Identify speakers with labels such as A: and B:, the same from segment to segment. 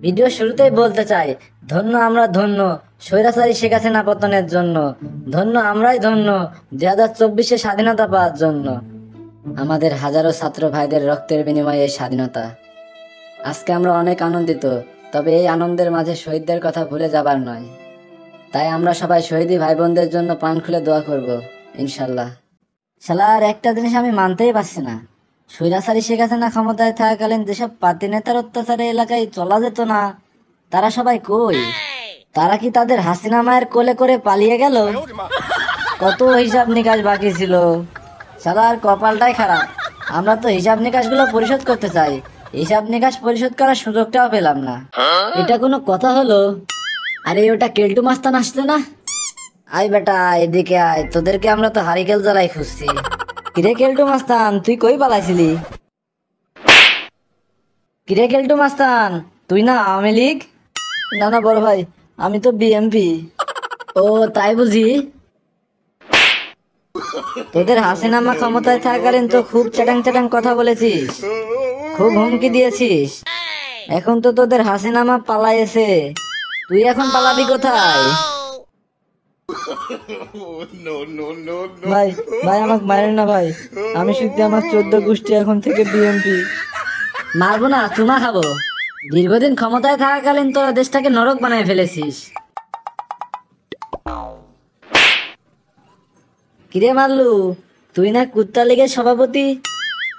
A: Video শুরুতেই বলতে চাই, ধন্য আমরা ধন্য স্বৈরাচারী শেখ হাসিনা পতনের জন্য। ধন্য আমরাই ধন্য 2024-এ স্বাধীনতা পাওয়ার জন্য। আমাদের হাজারো ছাত্র ভাইদের রক্তের বিনিময়ে এই স্বাধীনতা। আজকে আমরা অনেক আনন্দিত, তবে এই আনন্দের মাঝে শহীদদের কথা ভুলে যাবার নয়। তাই আমরা সবাই শহীদী ভাই বোনদের জন্য প্রাণ খুলে দোয়া করব, ইনশাল্লাহ। শালার একটা জিনিস আমি মানতেই পারছি না, স্বৈরাচারী শেখ হাসিনা ক্ষমতায় থাকাকালীন যেসব পাতি নেতার অত্যাচারে এলাকায় চলা যেত না, তারা সবাই কই? তারা কি তাদের হাসিনা মায়ের কোলে করে পালিয়ে গেল? কত হিসাব নিকাশ বাকি ছিল। শালার কপালটাই খারাপ, আমরা তো হিসাব নিকাশ গুলো পরিশোধ করতে চাই, হিসাব নিকাশ পরিশোধ করার সুযোগটাও পেলাম না। এটা কোনো কথা হলো? আরে ওটা কেলটু মাস্তান আসছে না? আয় বেটা, এদিকে আয়, তোদেরকে আমরা তো হারিকেল জ্বালাই খুঁজছি। কিরে কেলটু মাস্তান, তুই কই পালাইছিলি? কিরে কেলটু মাস্তান, তুই না আওয়ামী লীগ? না না বড় ভাই, আমি তো বিএমপি। ও তাই বুঝি? তোদের হাসিনামা ক্ষমতায় থাকাকালীন তো খুব চ্যাটাং চ্যাটাং কথা বলেছিস, খুব হুমকি দিয়েছিস। এখন তো তোদের হাসিনামা পালাইছে, তুই এখন পালাবি কোথায়? ভাই ভাই আমাকে মারেন না ভাই, আমি শুধু আমার 14 গোষ্ঠী এখন থেকে বিএমপি। মারবো না, চুমা খাবো। দীর্ঘদিন ক্ষমতায় থাকাকালীন তোরা দেশটাকে নরক বানায় ফেলেছিস। কিরে মারলু, তুই না কুত্তা লীগের সভাপতি,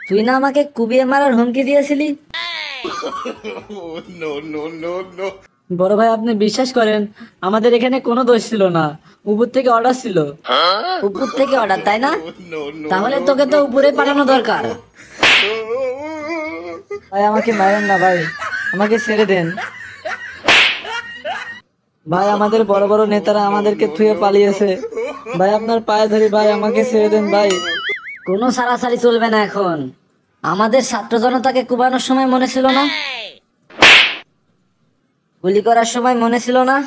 A: তুই না আমাকে কুবিয়ে মারার হুমকি দিয়েছিলি? বড় ভাই আপনি বিশ্বাস করেন, আমাদের এখানে কোনো দোষ ছিল না, উপর থেকে অর্ডার ছিল। উপর থেকে অর্ডার, তাই না? তাহলে তোকে তো উপরে পাঠানো দরকার। ভাই আমাকে মারেন না ভাই, আমাকে ছেড়ে দেন ভাই, আমাদের বড় বড় নেতারা আমাদেরকে থুয়ে পালিয়েছে ভাই, আপনার পায়ে ধরি ভাই, আমাকে ছেড়ে দেন ভাই। কোনো সারাসারি চলবে না এখন। আমাদের ছাত্র জনতাকে কুবানোর সময় মনে ছিল না? গুলি করার সময় মনে ছিল না?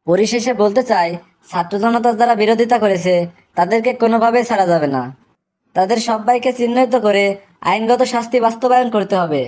A: পরিশেষে বলতে চাই, ছাত্র জনতার যারা বিরোধিতা করেছে তাদেরকে কোনোভাবে ছাড়া যাবে না। তাদের সবাইকে চিহ্নিত করে আইনগত শাস্তি বাস্তবায়ন করতে হবে।